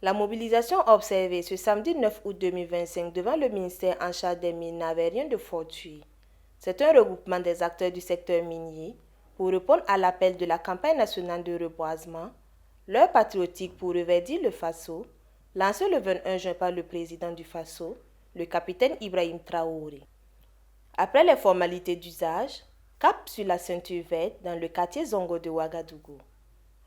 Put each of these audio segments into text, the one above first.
La mobilisation observée ce samedi 9 août 2025 devant le ministère en charge des mines n'avait rien de fortuit. C'est un regroupement des acteurs du secteur minier pour répondre à l'appel de la campagne nationale de reboisement, l'heure patriotique pour reverdir le Faso, lancé le 21 juin par le président du Faso, le capitaine Ibrahim Traoré. Après les formalités d'usage, cap sur la ceinture verte dans le quartier Zongo de Ouagadougou.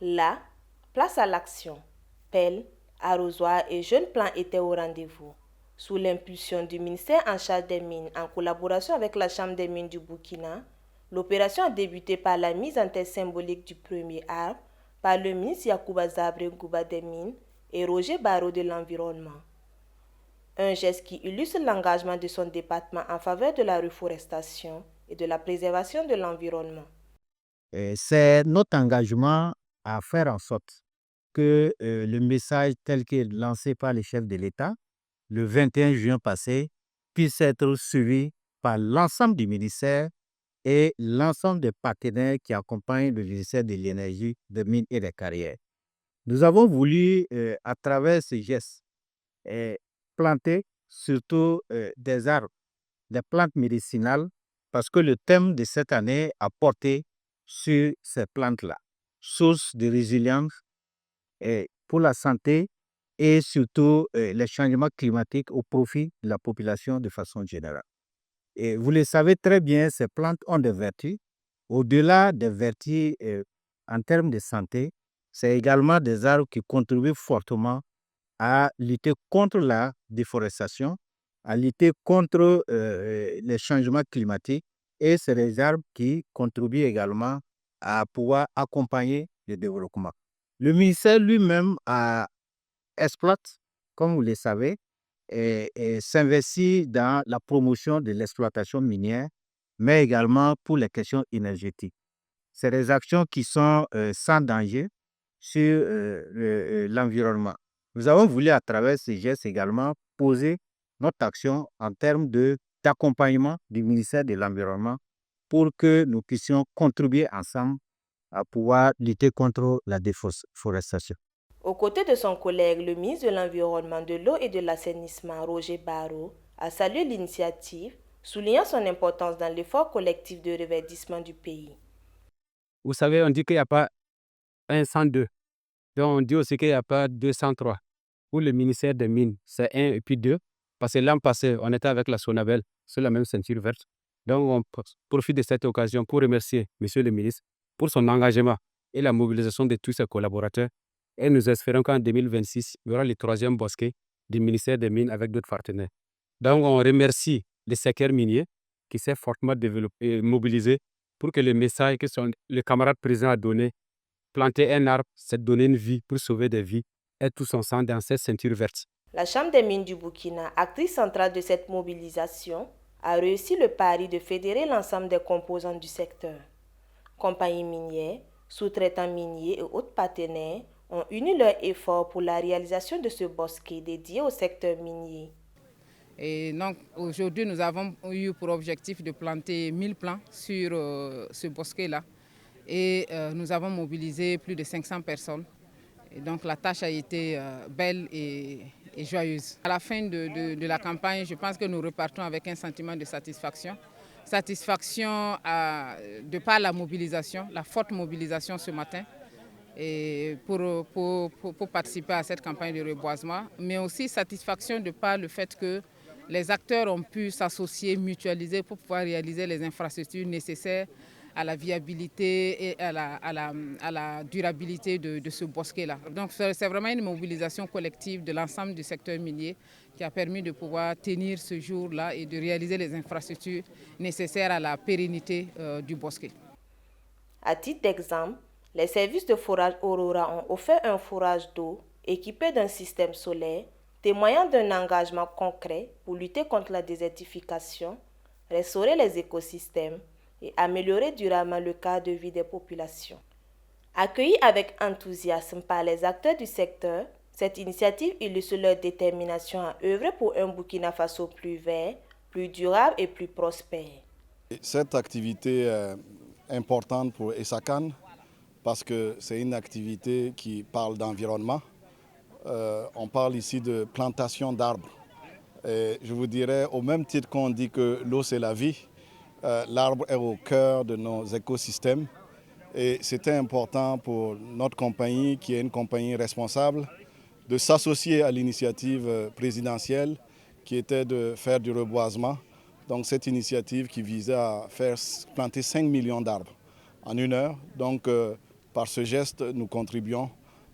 Là, place à l'action. Pelle, arrosoir et jeunes plants étaient au rendez-vous. Sous l'impulsion du ministère en charge des mines en collaboration avec la Chambre des mines du Burkina, l'opération a débuté par la mise en terre symbolique du premier arbre par le ministre Yacouba Zabre Ngouba des mines et Roger Barreau de l'environnement. Un geste qui illustre l'engagement de son département en faveur de la reforestation et de la préservation de l'environnement. C'est notre engagement à faire en sorte que le message tel qu'il est lancé par les chefs de l'État le 21 juin passé puisse être suivi par l'ensemble du ministère et l'ensemble des partenaires qui accompagnent le ministère de l'Énergie, des Mines et des Carrières. Nous avons voulu, à travers ce geste, planter surtout des arbres, des plantes médicinales, parce que le thème de cette année a porté sur ces plantes-là, source de résilience pour la santé et surtout les changements climatiques au profit de la population de façon générale. Et vous le savez très bien, ces plantes ont des vertus. Au-delà des vertus en termes de santé, c'est également des arbres qui contribuent fortement à lutter contre la déforestation, à lutter contre les changements climatiques et c'est des arbres qui contribuent également à pouvoir accompagner le développement. Le ministère lui-même exploite, comme vous le savez, et s'investit dans la promotion de l'exploitation minière, mais également pour les questions énergétiques. C'est des actions qui sont sans danger sur l'environnement. Nous avons voulu, à travers ces gestes également, poser notre action en termes d'accompagnement du ministère de l'Environnement pour que nous puissions contribuer ensemble à pouvoir lutter contre la déforestation. Aux côtés de son collègue, le ministre de l'Environnement, de l'Eau et de l'Assainissement, Roger Barreau, a salué l'initiative, soulignant son importance dans l'effort collectif de reverdissement du pays. Vous savez, on dit qu'il n'y a pas un sans deux. Donc, on dit aussi qu'il n'y a pas 203. Pour le ministère des Mines, c'est un et puis deux. Parce que l'an passé, on était avec la Sonabel sur la même ceinture verte. Donc, on profite de cette occasion pour remercier Monsieur le ministre pour son engagement et la mobilisation de tous ses collaborateurs. Et nous espérons qu'en 2026, il y aura le troisième bosquet du ministère des Mines avec d'autres partenaires. Donc, on remercie le secteur minier qui s'est fortement développé et mobilisé pour que le message que le camarade président a donné, planter un arbre, c'est donner une vie pour sauver des vies, et tous ensemble dans cette ceinture verte. La Chambre des mines du Burkina, actrice centrale de cette mobilisation, a réussi le pari de fédérer l'ensemble des composants du secteur. Compagnies minières, sous-traitants miniers et autres partenaires ont uni leurs efforts pour la réalisation de ce bosquet dédié au secteur minier. Et donc aujourd'hui, nous avons eu pour objectif de planter 1000 plants sur ce bosquet-là. Et nous avons mobilisé plus de 500 personnes. Et donc la tâche a été belle et joyeuse. À la fin de la campagne, je pense que nous repartons avec un sentiment de satisfaction. Satisfaction de par la mobilisation, la forte mobilisation ce matin et pour participer à cette campagne de reboisement, mais aussi satisfaction de par le fait que les acteurs ont pu s'associer, mutualiser pour pouvoir réaliser les infrastructures nécessaires à la viabilité et à la durabilité de ce bosquet-là. Donc c'est vraiment une mobilisation collective de l'ensemble du secteur minier qui a permis de pouvoir tenir ce jour-là et de réaliser les infrastructures nécessaires à la pérennité du bosquet. À titre d'exemple, les services de forage Aurora ont offert un forage d'eau équipé d'un système solaire, témoignant d'un engagement concret pour lutter contre la désertification, restaurer les écosystèmes et améliorer durablement le cadre de vie des populations. Accueillie avec enthousiasme par les acteurs du secteur, cette initiative illustre leur détermination à œuvrer pour un Burkina Faso plus vert, plus durable et plus prospère. Cette activité est importante pour ESACAN parce que c'est une activité qui parle d'environnement. On parle ici de plantation d'arbres. Et je vous dirais, au même titre qu'on dit que l'eau c'est la vie, l'arbre est au cœur de nos écosystèmes. Et c'était important pour notre compagnie, qui est une compagnie responsable, de s'associer à l'initiative présidentielle qui était de faire du reboisement. Donc cette initiative qui visait à faire planter 5 millions d'arbres en 1 heure. Donc par ce geste, nous contribuons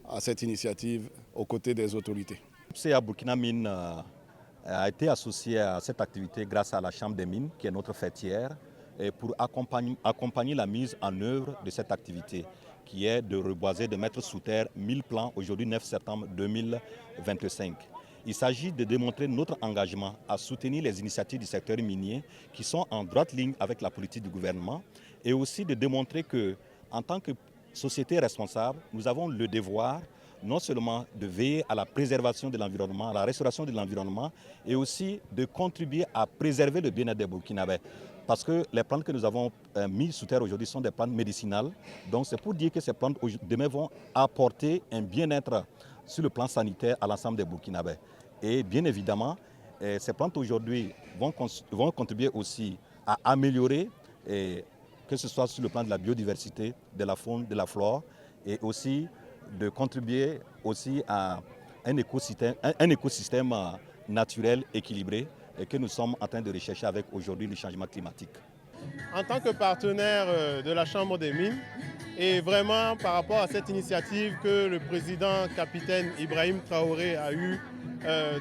à cette initiative aux côtés des autorités. CA Burkina Mines a été associé à cette activité grâce à la Chambre des mines, qui est notre fêtière, et pour accompagner la mise en œuvre de cette activité, qui est de reboiser, de mettre sous terre 1000 plants, aujourd'hui 9 septembre 2025. Il s'agit de démontrer notre engagement à soutenir les initiatives du secteur minier qui sont en droite ligne avec la politique du gouvernement, et aussi de démontrer qu'en tant que société responsable, nous avons le devoir non seulement de veiller à la préservation de l'environnement, à la restauration de l'environnement, et aussi de contribuer à préserver le bien-être des Burkinabés. Parce que les plantes que nous avons mises sous terre aujourd'hui sont des plantes médicinales. Donc c'est pour dire que ces plantes demain vont apporter un bien-être sur le plan sanitaire à l'ensemble des Burkinabés. Et bien évidemment, ces plantes aujourd'hui vont contribuer aussi à améliorer, que ce soit sur le plan de la biodiversité, de la faune, de la flore, et aussi de contribuer aussi à un écosystème naturel équilibré et que nous sommes en train de rechercher avec aujourd'hui le changement climatique. En tant que partenaire de la Chambre des mines, et vraiment par rapport à cette initiative que le président capitaine Ibrahim Traoré a eue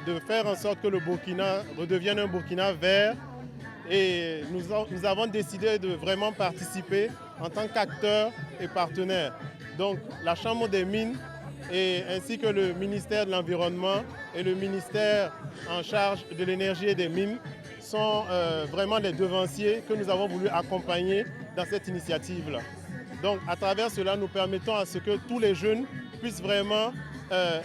de faire en sorte que le Burkina redevienne un Burkina vert, et nous avons décidé de vraiment participer en tant qu'acteurs et partenaires. Donc la Chambre des mines ainsi que le ministère de l'Environnement et le ministère en charge de l'énergie et des mines sont vraiment les devanciers que nous avons voulu accompagner dans cette initiative-là. Donc à travers cela, nous permettons à ce que tous les jeunes puissent vraiment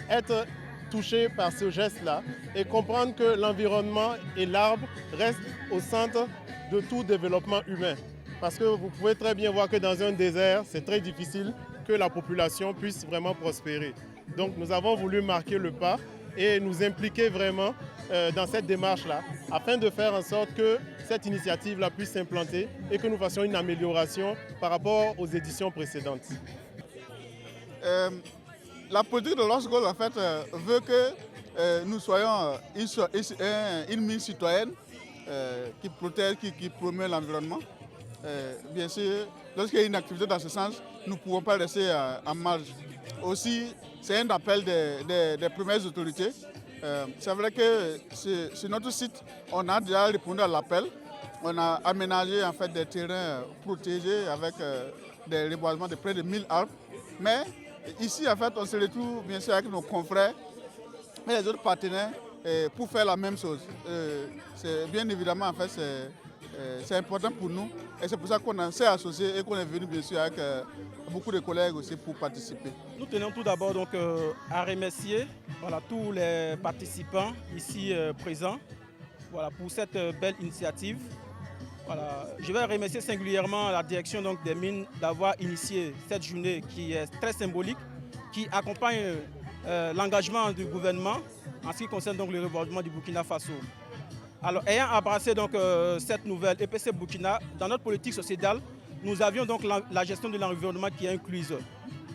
être touchés par ce geste-là et comprendre que l'environnement et l'arbre restent au centre de tout développement humain. Parce que vous pouvez très bien voir que dans un désert, c'est très difficile que la population puisse vraiment prospérer. Donc nous avons voulu marquer le pas et nous impliquer vraiment dans cette démarche-là, afin de faire en sorte que cette initiative-là puisse s'implanter et que nous fassions une amélioration par rapport aux éditions précédentes. La politique de Lost Gold en fait, veut que nous soyons une mine citoyenne qui protège, qui promeut l'environnement. Bien sûr, lorsqu'il y a une activité dans ce sens, nous ne pouvons pas rester en marge. Aussi, c'est un appel des premières autorités. C'est vrai que sur notre site, on a déjà répondu à l'appel. On a aménagé en fait, des terrains protégés avec des reboisements de près de 1000 arbres. Mais ici, en fait, on se retrouve bien sûr avec nos confrères et les autres partenaires pour faire la même chose. Bien évidemment, en fait, c'est important pour nous et c'est pour ça qu'on s'est associé et qu'on est venu bien sûr avec beaucoup de collègues aussi pour participer. Nous tenons tout d'abord donc à remercier tous les participants ici présents pour cette belle initiative. Je vais remercier singulièrement la direction donc, des mines d'avoir initié cette journée qui est très symbolique, qui accompagne l'engagement du gouvernement en ce qui concerne donc, le reboisement du Burkina Faso. Alors, ayant embrassé donc, cette nouvelle EPC Burkina, dans notre politique sociétale, nous avions donc la gestion de l'environnement qui est incluse.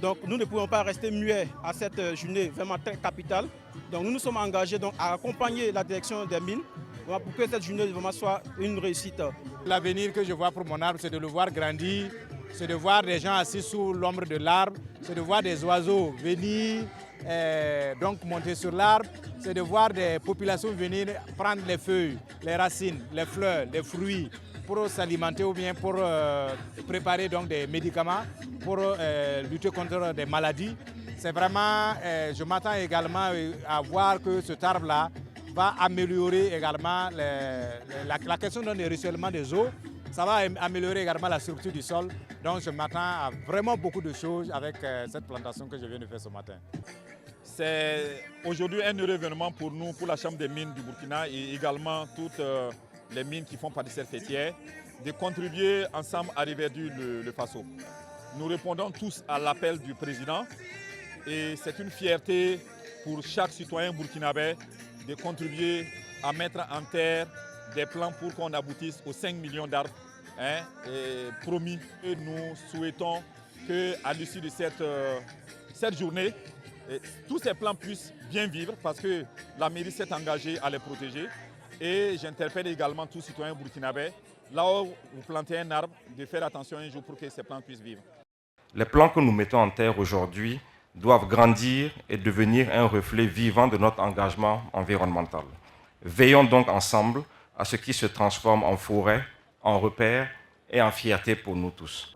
Donc nous ne pouvons pas rester muets à cette journée vraiment très capitale. Donc nous nous sommes engagés donc, à accompagner la direction des mines pour que cette journée vraiment soit une réussite. L'avenir que je vois pour mon arbre, c'est de le voir grandir, c'est de voir des gens assis sous l'ombre de l'arbre, c'est de voir des oiseaux venir donc monter sur l'arbre, c'est de voir des populations venir prendre les feuilles, les racines, les fleurs, les fruits pour s'alimenter ou bien pour préparer donc, des médicaments pour lutter contre des maladies. C'est vraiment, je m'attends également à voir que cet arbre-là va améliorer également la question du ruissellement des eaux. Ça va améliorer également la structure du sol. Donc je m'attends à vraiment beaucoup de choses avec cette plantation que je viens de faire ce matin. C'est aujourd'hui un heureux événement pour nous, pour la Chambre des mines du Burkina et également toutes les mines qui font partie de cette fêtière, de contribuer ensemble à reverdir le Faso. Nous répondons tous à l'appel du président et c'est une fierté pour chaque citoyen burkinabé de contribuer à mettre en terre des plans pour qu'on aboutisse aux 5 millions d'arbres promis. Et nous souhaitons qu'à l'issue de cette journée, tous ces plans puissent bien vivre parce que la mairie s'est engagée à les protéger. Et j'interpelle également tous citoyens burkinabés, là où vous plantez un arbre, de faire attention un jour pour que ces plants puissent vivre. Les plans que nous mettons en terre aujourd'hui doivent grandir et devenir un reflet vivant de notre engagement environnemental. Veillons donc ensemble à ce qui se transforme en forêt, en repère et en fierté pour nous tous.